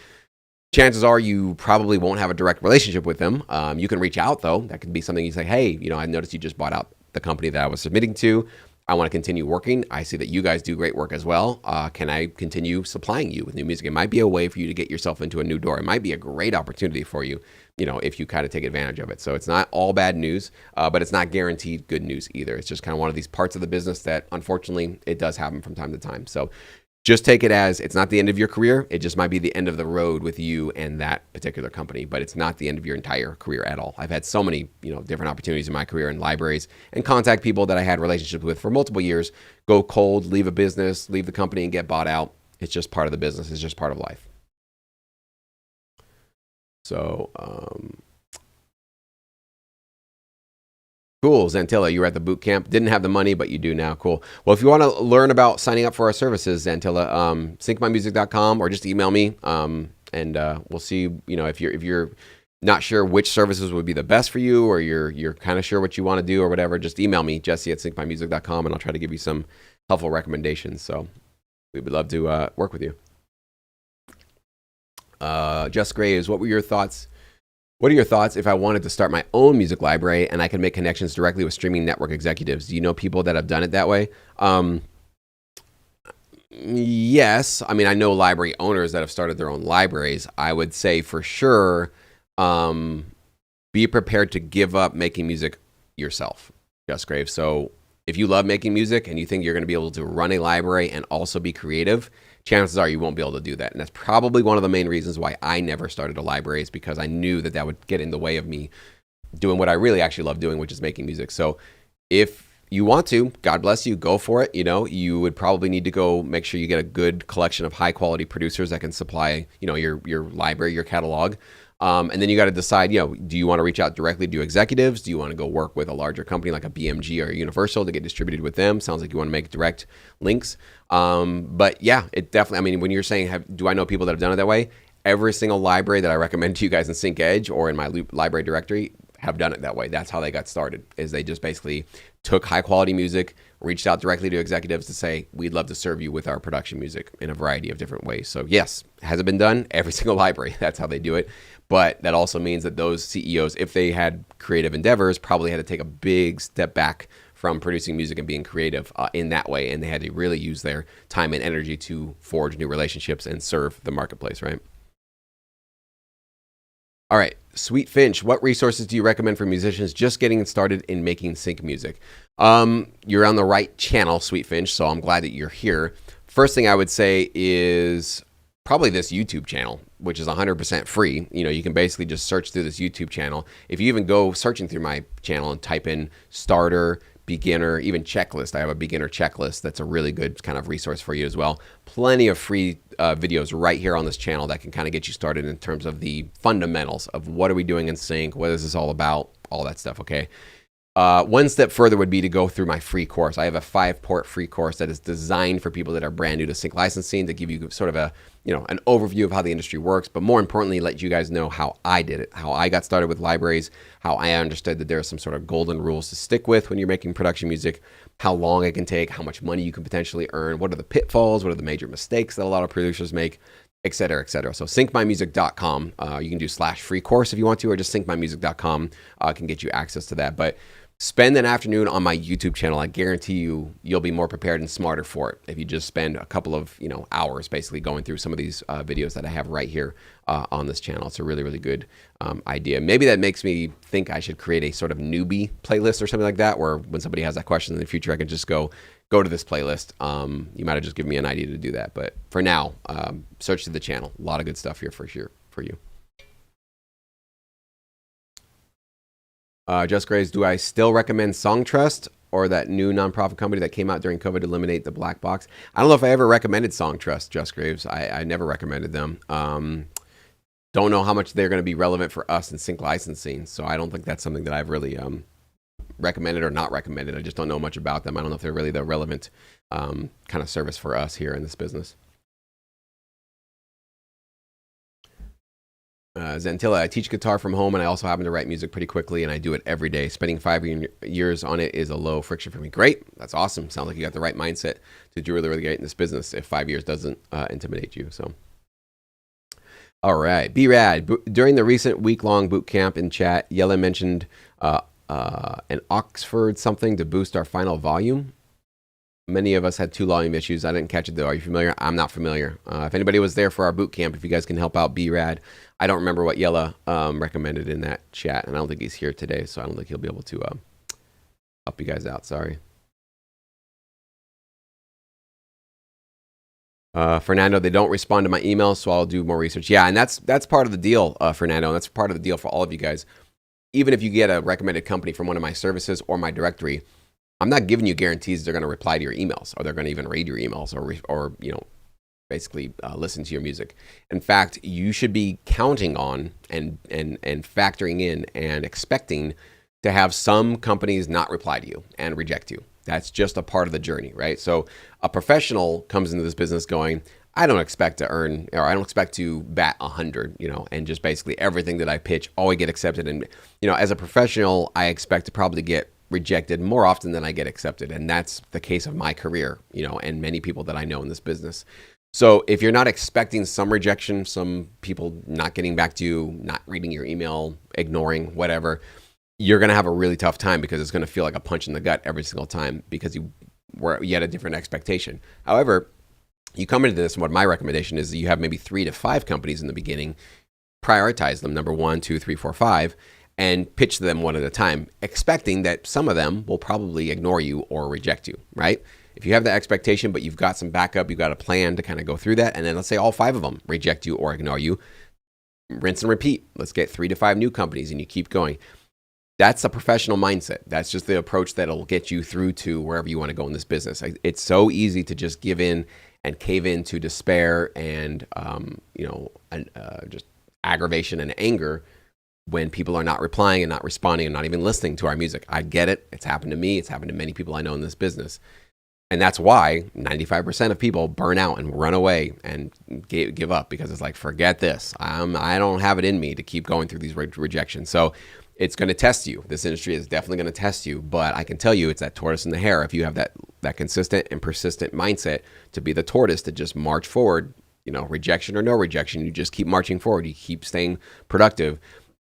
Chances are you probably won't have a direct relationship with them. You can reach out though. That could be something you say, hey, I noticed you just bought out the company that I was submitting to. I want to continue working. I see that you guys do great work as well. Can I continue supplying you with new music? It might be a way for you to get yourself into a new door. It might be a great opportunity for you, if you kind of take advantage of it. So it's not all bad news, but it's not guaranteed good news either. It's just kind of one of these parts of the business that unfortunately it does happen from time to time. So just take it as it's not the end of your career. It just might be the end of the road with you and that particular company, but it's not the end of your entire career at all. I've had so many, different opportunities in my career in libraries and contact people that I had relationships with for multiple years, go cold, leave a business, leave the company and get bought out. It's just part of the business. It's just part of life. So, cool, Zantilla, you were at the boot camp. Didn't have the money, but you do now. Cool. Well, if you want to learn about signing up for our services, Zantilla, syncmymusic.com or just email me, and and we'll see. If you're not sure which services would be the best for you, or you're kind of sure what you want to do or whatever, just email me, jesse@syncmymusic.com, and I'll try to give you some helpful recommendations. So we would love to work with you. Jess Graves, what are your thoughts if I wanted to start my own music library and I could make connections directly with streaming network executives? Do you know people that have done it that way? Yes. I mean, I know library owners that have started their own libraries. I would say for sure, be prepared to give up making music yourself, Jess Graves. So if you love making music and you think you're going to be able to run a library and also be creative, chances are you won't be able to do that. And that's probably one of the main reasons why I never started a library, is because I knew that that would get in the way of me doing what I really actually love doing, which is making music. So if you want to, God bless you, go for it. You would probably need to go make sure you get a good collection of high quality producers that can supply, your library, your catalog. And then you got to decide, do you want to reach out directly to executives? Do you want to go work with a larger company like a BMG or a Universal to get distributed with them? Sounds like you want to make direct links. But yeah, it definitely, I mean, when you're saying, do I know people that have done it that way? Every single library that I recommend to you guys in Sync Edge or in my library directory have done it that way. That's how they got started, is they just basically took high quality music, reached out directly to executives to say, we'd love to serve you with our production music in a variety of different ways. So yes, has it been done? Every single library, that's how they do it. But that also means that those CEOs, if they had creative endeavors, probably had to take a big step back from producing music and being creative in that way. And they had to really use their time and energy to forge new relationships and serve the marketplace, right? All right, Sweet Finch, what resources do you recommend for musicians just getting started in making sync music? You're on the right channel, Sweet Finch, so I'm glad that you're here. First thing I would say is probably this YouTube channel, which is 100% free. You can basically just search through this YouTube channel. If you even go searching through my channel and type in starter, beginner, even checklist, I have a beginner checklist that's a really good kind of resource for you as well. Plenty of free videos right here on this channel that can kind of get you started in terms of the fundamentals of what are we doing in sync, what is this all about, all that stuff, okay? One step further would be to go through my free course. I have a 5-part free course that is designed for people that are brand new to sync licensing, to give you sort of an overview of how the industry works, but more importantly, let you guys know how I did it, how I got started with libraries, how I understood that there are some sort of golden rules to stick with when you're making production music, how long it can take, how much money you can potentially earn, what are the pitfalls, what are the major mistakes that a lot of producers make, et cetera, et cetera. So syncmymusic.com, you can do /free course if you want to, or just syncmymusic.com can get you access to that. But spend an afternoon on my YouTube channel. I guarantee you'll be more prepared and smarter for it if you just spend a couple of hours basically going through some of these videos that I have right here on this channel. It's a really, really good idea. Maybe that makes me think I should create a sort of newbie playlist or something like that, where when somebody has that question in the future, I can just go to this playlist. You might have just given me an idea to do that. But for now, search through the channel. A lot of good stuff here for sure for you. Just Graves, do I still recommend Songtrust or that new nonprofit company that came out during COVID to eliminate the black box? I don't know if I ever recommended Songtrust, Just Graves. I never recommended them. Don't know how much they're going to be relevant for us in sync licensing, so I don't think that's something that I've really recommended or not recommended. I just don't know much about them. I don't know if they're really the relevant kind of service for us here in this business. Zantilla, I teach guitar from home and I also happen to write music pretty quickly and I do it every day. Spending 5 years on it is a low friction for me. Great. That's awesome. Sounds like you got the right mindset to do really, really great in this business if 5 years doesn't intimidate you. So, all right. B-Rad, during the recent week-long boot camp in chat, Yella mentioned an Oxford something to boost our final volume. Many of us had 2 volume issues. I didn't catch it though. Are you familiar? I'm not familiar. If anybody was there for our boot camp, if you guys can help out B-Rad. I don't remember what Yella recommended in that chat, and I don't think he's here today, so I don't think he'll be able to help you guys out. Sorry. Fernando, they don't respond to my emails, so I'll do more research. Yeah, and that's part of the deal, Fernando, and that's part of the deal for all of you guys. Even if you get a recommended company from one of my services or my directory, I'm not giving you guarantees they're going to reply to your emails or they're going to even read your emails or basically listen to your music. In fact, you should be counting on and factoring in and expecting to have some companies not reply to you and reject you. That's just a part of the journey, right? So a professional comes into this business going, I don't expect to earn, or I don't expect to bat 100, and just basically everything that I pitch always get accepted. And, as a professional, I expect to probably get rejected more often than I get accepted. And that's the case of my career, and many people that I know in this business. So if you're not expecting some rejection, some people not getting back to you, not reading your email, ignoring, whatever, you're going to have a really tough time because it's going to feel like a punch in the gut every single time because you had a different expectation. However, you come into this, and what my recommendation is that you have maybe 3 to 5 companies in the beginning, prioritize them, number 1, 2, 3, 4, 5, and pitch them one at a time, expecting that some of them will probably ignore you or reject you, right? If you have that expectation, but you've got some backup, you've got a plan to kind of go through that, and then let's say all 5 of them reject you or ignore you, rinse and repeat. Let's get 3 to 5 new companies, and you keep going. That's a professional mindset. That's just the approach that'll get you through to wherever you want to go in this business. It's so easy to just give in and cave into despair and just aggravation and anger when people are not replying and not responding and not even listening to our music. I get it. It's happened to me. It's happened to many people I know in this business. And that's why 95% of people burn out and run away and give up because it's like, forget this. I don't have it in me to keep going through these rejections. So it's going to test you. This industry is definitely going to test you, but I can tell you it's that tortoise and the hare. If you have that consistent and persistent mindset to be the tortoise to just march forward, rejection or no rejection, you just keep marching forward. You keep staying productive.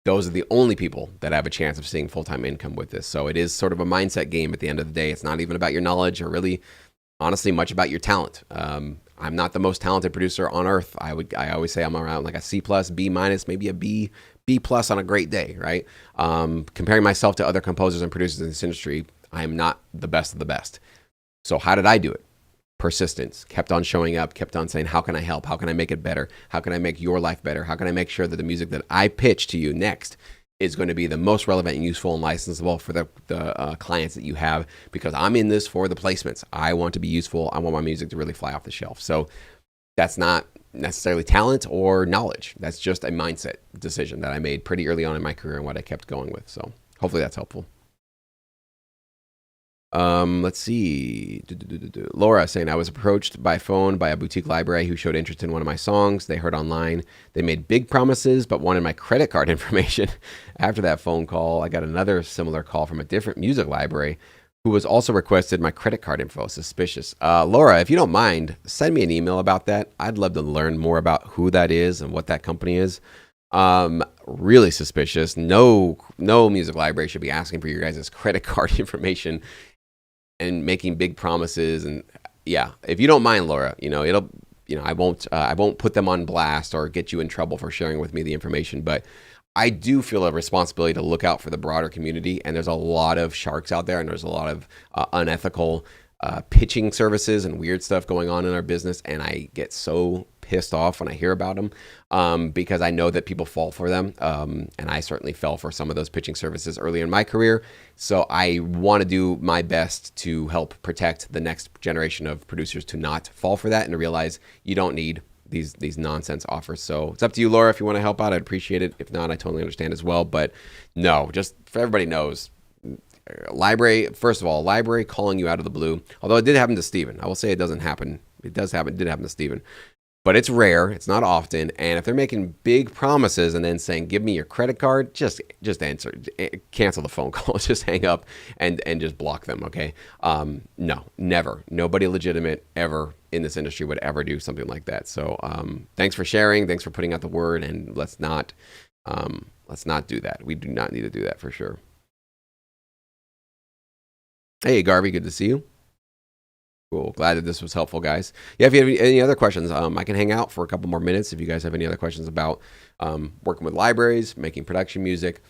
Those are the only people that have a chance of seeing full-time income with this. So it is sort of a mindset game at the end of the day. It's not even about your knowledge or really, honestly, much about your talent. I'm not the most talented producer on earth. I always say I'm around like a C+, B-, maybe a B+ on a great day, right? Comparing myself to other composers and producers in this industry, I'm not the best of the best. So how did I do it? Persistence. Kept on showing up, kept on saying, how can I help? How can I make it better? How can I make your life better? How can I make sure that the music that I pitch to you next is going to be the most relevant and useful and licensable for the clients that you have? Because I'm in this for the placements. I want to be useful. I want my music to really fly off the shelf. So that's not necessarily talent or knowledge. That's just a mindset decision that I made pretty early on in my career and what I kept going with. So hopefully that's helpful. Let's see. Laura saying, I was approached by phone by a boutique library who showed interest in one of my songs. They heard online. They made big promises, but wanted my credit card information. After that phone call, I got another similar call from a different music library who was also requested my credit card info. Suspicious. Laura, if you don't mind, send me an email about that. I'd love to learn more about who that is and what that company is. Really suspicious. No music library should be asking for your guys' credit card information and making big promises. And yeah, if you don't mind, Laura, I won't put them on blast or get you in trouble for sharing with me the information, but I do feel a responsibility to look out for the broader community. And there's a lot of sharks out there, and there's a lot of unethical pitching services and weird stuff going on in our business. And I get so pissed off when I hear about them because I know that people fall for them. And I certainly fell for some of those pitching services early in my career. So I want to do my best to help protect the next generation of producers to not fall for that and to realize you don't need these nonsense offers. So it's up to you, Laura. If you want to help out, I'd appreciate it. If not, I totally understand as well. But no, just for everybody knows, library calling you out of the blue, although it did happen to Steven. I will say it doesn't happen. It did happen to Steven. But it's rare. It's not often. And if they're making big promises and then saying, give me your credit card, just answer. Cancel the phone call. Just hang up and just block them, okay? No, never. Nobody legitimate ever in this industry would ever do something like that. So thanks for sharing. Thanks for putting out the word. And let's not do that. We do not need to do that for sure. Hey, Garvey, good to see you. Cool. Glad that this was helpful, guys. Yeah, if you have any other questions, I can hang out for a couple more minutes if you guys have any other questions about working with libraries, making production music,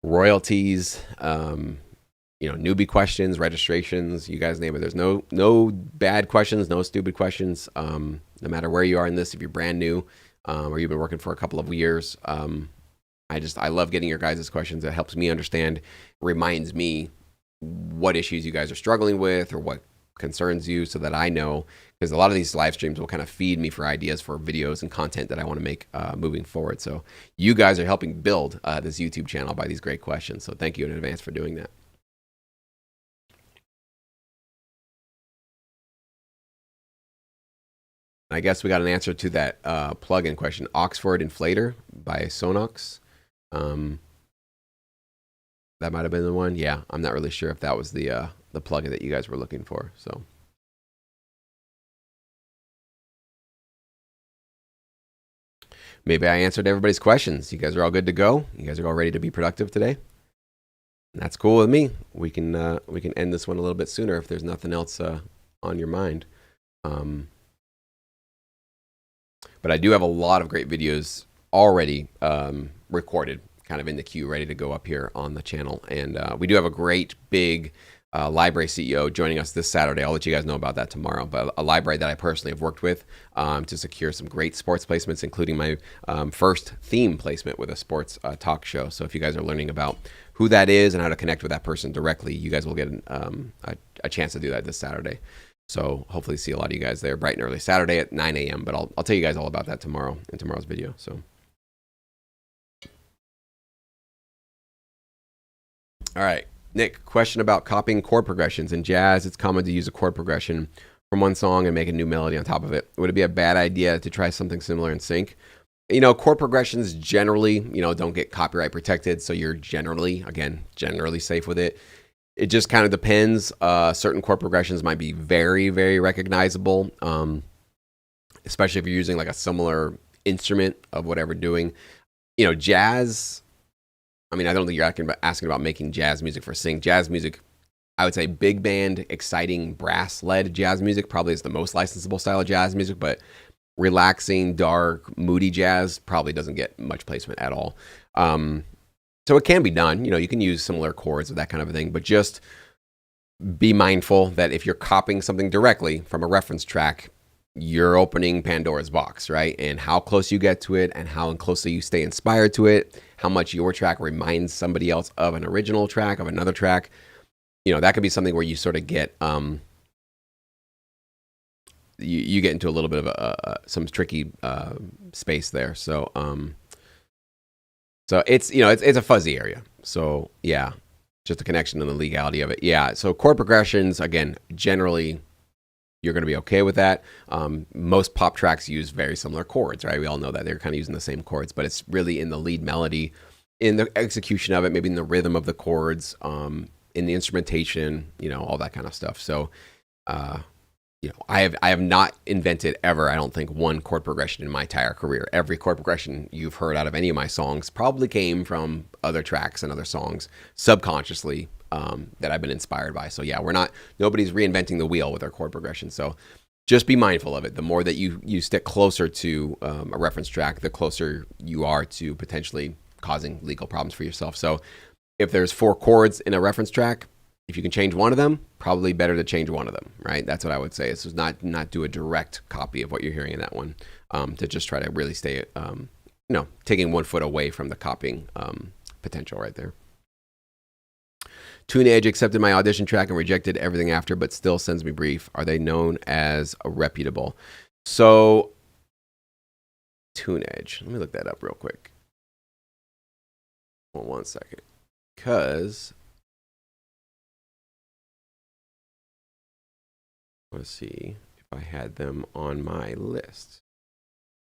royalties, newbie questions, registrations, you guys name it. There's no bad questions, no stupid questions. No matter where you are in this, if you're brand new or you've been working for a couple of years, I love getting your guys' questions. It helps me understand, reminds me what issues you guys are struggling with or what concerns you so that I know, because a lot of these live streams will kind of feed me for ideas for videos and content that I want to make moving forward. So you guys are helping build this YouTube channel by these great questions. So thank you in advance for doing that. I guess we got an answer to that plugin question. Oxford Inflator by Sonox. That might have been the one. Yeah, I'm not really sure if that was the plugin that you guys were looking for. So. Maybe I answered everybody's questions. You guys are all good to go. You guys are all ready to be productive today. And that's cool with me. We can end this one a little bit sooner if there's nothing else on your mind. But I do have a lot of great videos already recorded, kind of in the queue, ready to go up here on the channel. And we do have a great big library CEO joining us this Saturday. I'll let you guys know about that tomorrow. But a library that I personally have worked with to secure some great sports placements, including my first theme placement with a sports talk show. So if you guys are learning about who that is and how to connect with that person directly, you guys will get a chance to do that this Saturday. So hopefully see a lot of you guys there bright and early Saturday at 9 a.m. But I'll tell you guys all about that tomorrow in tomorrow's video. So. All right. Nick, question about copying chord progressions. In jazz, it's common to use a chord progression from one song and make a new melody on top of it. Would it be a bad idea to try something similar in sync? Chord progressions generally, don't get copyright protected. So you're generally safe with it. It just kind of depends. Certain chord progressions might be very, very recognizable, especially if you're using like a similar instrument of whatever doing. Jazz... I don't think you're asking about making jazz music for sync. Jazz music, I would say big band, exciting, brass-led jazz music probably is the most licensable style of jazz music, but relaxing, dark, moody jazz probably doesn't get much placement at all. So it can be done. You can use similar chords or that kind of a thing, but just be mindful that if you're copying something directly from a reference track, you're opening Pandora's box, right? And how close you get to it and how closely you stay inspired to it, how much your track reminds somebody else of an original track, of another track, that could be something where you sort of get, you get into a little bit of some tricky space there. So it's, it's a fuzzy area. So yeah, just a connection and the legality of it. Yeah. So chord progressions, again, generally, you're going to be okay with that. Most pop tracks use very similar chords, right? We all know that they're kind of using the same chords, but it's really in the lead melody, in the execution of it, maybe in the rhythm of the chords, in the instrumentation, all that kind of stuff. So, I have not invented ever, I don't think, one chord progression in my entire career. Every chord progression you've heard out of any of my songs probably came from other tracks and other songs subconsciously. That I've been inspired by. So yeah, nobody's reinventing the wheel with our chord progression. So just be mindful of it. The more that you stick closer to a reference track, the closer you are to potentially causing legal problems for yourself. So if there's 4 chords in a reference track, if you can change one of them, probably better to change one of them, right? That's what I would say. Is not do a direct copy of what you're hearing in that one, to just try to really stay, taking one foot away from the copying potential right there. TuneEdge accepted my audition track and rejected everything after, but still sends me brief. Are they known as reputable? So, TuneEdge. Let me look that up real quick. Hold on 1 second. Because, let's see if I had them on my list.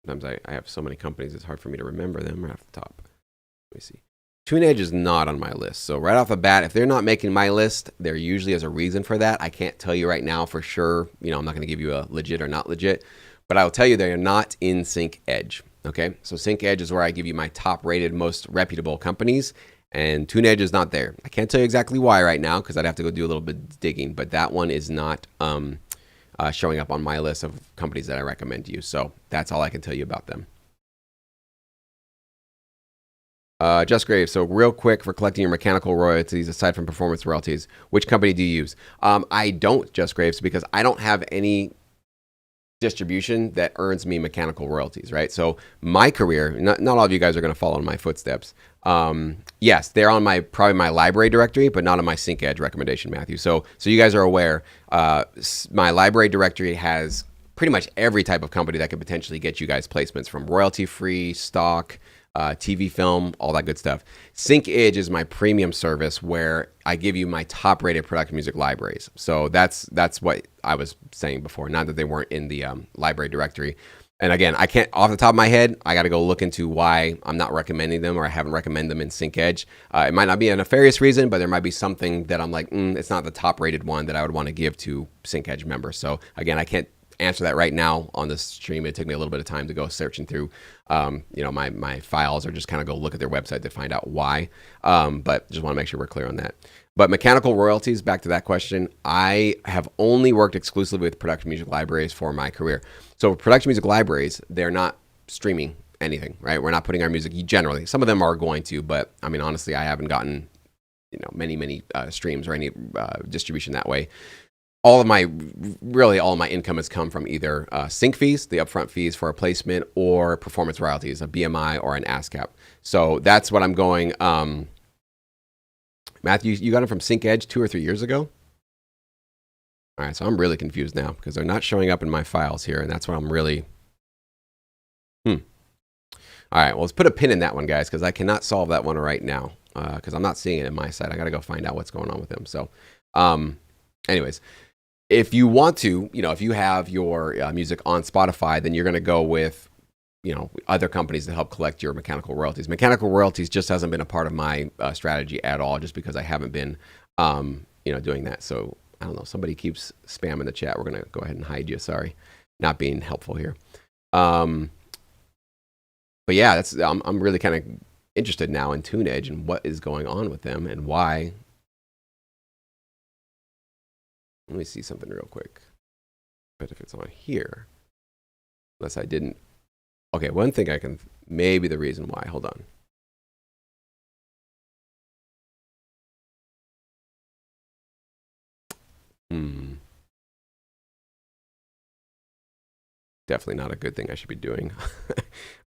Sometimes I have so many companies, it's hard for me to remember them right off the top. Let me see. TuneEdge is not on my list. So right off the bat, if they're not making my list, there usually is a reason for that. I can't tell you right now for sure. I'm not going to give you a legit or not legit, but I will tell you they are not in SyncEdge. Okay, so SyncEdge is where I give you my top rated, most reputable companies, and TuneEdge is not there. I can't tell you exactly why right now because I'd have to go do a little bit of digging, but that one is not showing up on my list of companies that I recommend to you. So that's all I can tell you about them. Just Graves. So real quick, for collecting your mechanical royalties aside from performance royalties, which company do you use? I don't, Just Graves, because I don't have any distribution that earns me mechanical royalties, right? So my career, not all of you guys are going to follow in my footsteps. Yes, they're on probably my library directory, but not on my SyncEdge recommendation, Matthew. So you guys are aware, my library directory has pretty much every type of company that could potentially get you guys placements, from royalty-free, stock, TV film, all that good stuff. SyncEdge is my premium service where I give you my top rated production music libraries. So that's what I was saying before, not that they weren't in the library directory. And again, I can't, off the top of my head, I got to go look into why I'm not recommending them, or I haven't recommended them in SyncEdge. It might not be a nefarious reason, but there might be something that I'm like, it's not the top rated one that I would want to give to SyncEdge members. So again, I can't answer that right now on the stream. It took me a little bit of time to go searching through, my files, or just kind of go look at their website to find out why. But just want to make sure we're clear on that. But mechanical royalties, back to that question, I have only worked exclusively with production music libraries for my career. So production music libraries, they're not streaming anything, right? We're not putting our music generally. Some of them are going to, but I mean, honestly, I haven't gotten, many streams or any distribution that way. All of my income has come from either sync fees, the upfront fees for a placement, or performance royalties, a BMI or an ASCAP. So that's what I'm going. Matthew, you got them from SyncEdge 2 or 3 years ago? All right, so I'm really confused now because they're not showing up in my files here, and that's what I'm really... All right, well, let's put a pin in that one, guys, because I cannot solve that one right now because I'm not seeing it in my site. I got to go find out what's going on with them. So anyways, if you want to, if you have your music on Spotify, then you're going to go with other companies to help collect your mechanical royalties. Mechanical royalties just hasn't been a part of my strategy at all, just because I haven't been, doing that. So I don't know. Somebody keeps spamming the chat. We're going to go ahead and hide you. Sorry, not being helpful here. But yeah, I'm really kind of interested now in TuneEdge and what is going on with them and why. Let me see something real quick. But if it's on here, unless I didn't. Okay, one thing I can, maybe the reason why, hold on. Definitely not a good thing I should be doing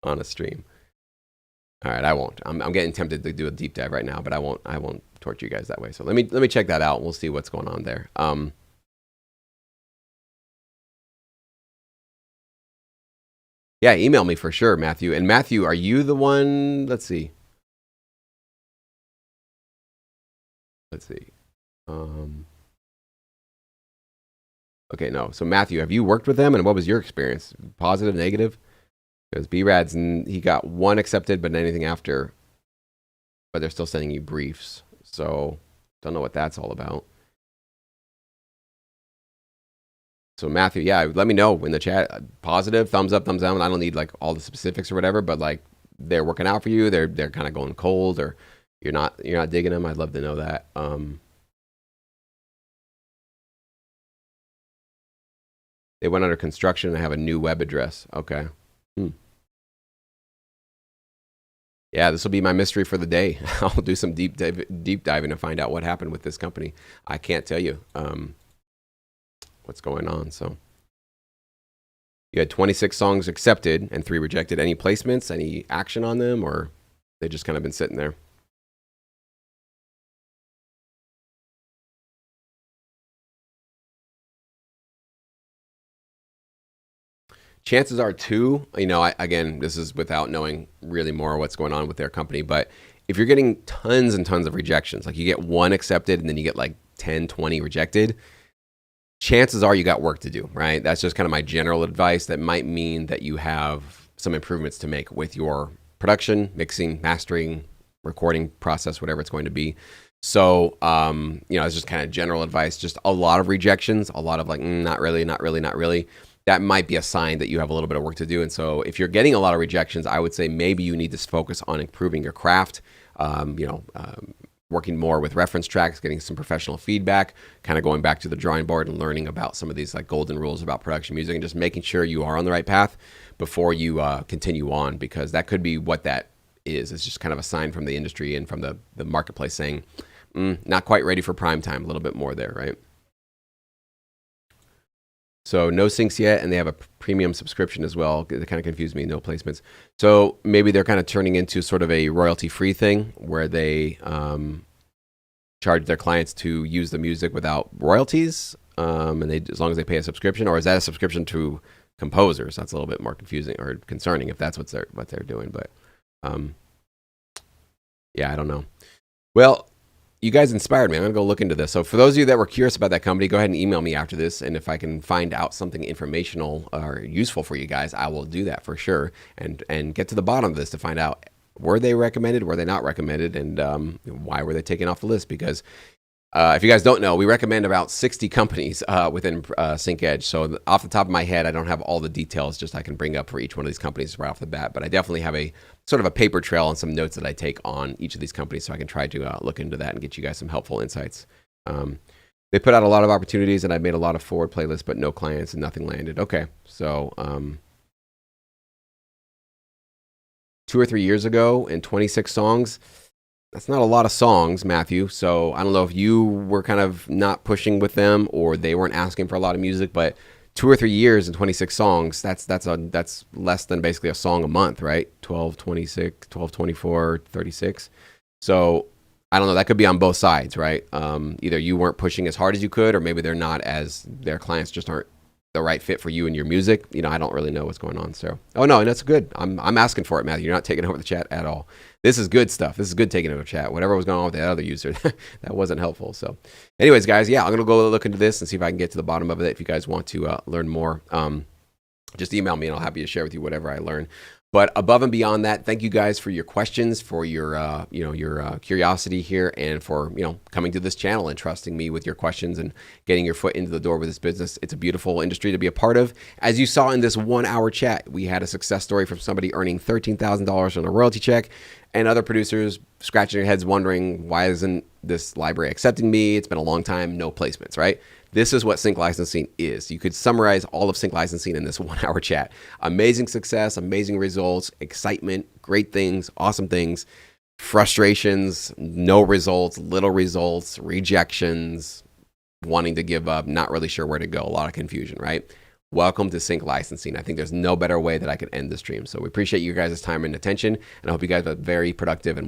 on a stream. All right, I won't. I'm getting tempted to do a deep dive right now, but I won't torture you guys that way. So let me check that out. We'll see what's going on there. Yeah, email me for sure, Matthew. And Matthew, are you the one? Let's see. Okay, no. So Matthew, have you worked with them, and what was your experience? Positive, negative? Because B-Rad's, he got one accepted, but anything after, but they're still sending you briefs. So don't know what that's all about. So Matthew, yeah, let me know in the chat. Positive, thumbs up, thumbs down. I don't need like all the specifics or whatever, but like they're working out for you. They're kind of going cold, or you're not digging them. I'd love to know that. They went under construction and have a new web address. Okay. Yeah, this will be my mystery for the day. I'll do some deep diving to find out what happened with this company. I can't tell you what's going on. So you had 26 songs accepted and 3 rejected. Any placements, any action on them, or they just kind of been sitting there? Chances are 2, again, this is without knowing really more what's going on with their company, but if you're getting tons and tons of rejections, like you get 1 accepted and then you get like 10, 20 rejected, chances are you got work to do, right? That's just kind of my general advice. That might mean that you have some improvements to make with your production, mixing, mastering, recording process, whatever it's going to be. So, it's just kind of general advice. Just a lot of rejections, a lot of like, not really, not really, not really. That might be a sign that you have a little bit of work to do. And so if you're getting a lot of rejections, I would say maybe you need to focus on improving your craft, working more with reference tracks, getting some professional feedback, kind of going back to the drawing board and learning about some of these like golden rules about production music, and just making sure you are on the right path before you continue on, because that could be what that is. It's just kind of a sign from the industry and from the marketplace saying, not quite ready for prime time, a little bit more there, right? So no syncs yet, and they have a premium subscription as well. It kind of confused me, no placements. So maybe they're kind of turning into sort of a royalty-free thing where they charge their clients to use the music without royalties, and as long as they pay a subscription. Or is that a subscription to composers? That's a little bit more confusing or concerning if that's what they're doing. But Yeah, I don't know. Well, you guys inspired me. I'm going to go look into this. So for those of you that were curious about that company, go ahead and email me after this. And if I can find out something informational or useful for you guys, I will do that for sure and get to the bottom of this to find out, were they recommended, were they not recommended, and why were they taken off the list? Because if you guys don't know, we recommend about 60 companies within SyncEdge. So off the top of my head, I don't have all the details, just I can bring up for each one of these companies right off the bat. But I definitely have a sort of a paper trail and some notes that I take on each of these companies, so I can try to look into that and get you guys some helpful insights. They put out a lot of opportunities, and I made a lot of forward playlists, but no clients and nothing landed. Okay, so 2 or 3 years ago and 26 songs. That's not a lot of songs, Matthew. So I don't know if you were kind of not pushing with them or they weren't asking for a lot of music, but 2 or 3 years and 26 songs, that's less than basically a song a month, right? 12, 26, 12, 24, 36. So I don't know, that could be on both sides, right? Either you weren't pushing as hard as you could, or maybe they're not, as their clients just aren't the right fit for you and your music. You know, I don't really know what's going on. So, oh no, and that's good. I'm asking for it, Matthew. You're not taking over the chat at all. This is good stuff. This is good taking over chat. Whatever was going on with that other user, that wasn't helpful. So, anyways, guys, yeah, I'm gonna go look into this and see if I can get to the bottom of it. If you guys want to learn more, just email me and I'll happy to share with you whatever I learn. But above and beyond that, thank you guys for your questions, for your curiosity here, and for coming to this channel and trusting me with your questions and getting your foot into the door with this business. It's a beautiful industry to be a part of. As you saw in this 1 hour chat, we had a success story from somebody earning $13,000 on a royalty check, and other producers scratching their heads wondering, why isn't this library accepting me? It's been a long time, no placements, right? This is what sync licensing is. You could summarize all of sync licensing in this 1 hour chat. Amazing success, amazing results, excitement, great things, awesome things, frustrations, no results, little results, rejections, wanting to give up, not really sure where to go, a lot of confusion, right? Welcome to sync licensing. I think there's no better way that I could end this stream. So we appreciate you guys' time and attention, and I hope you guys have a very productive and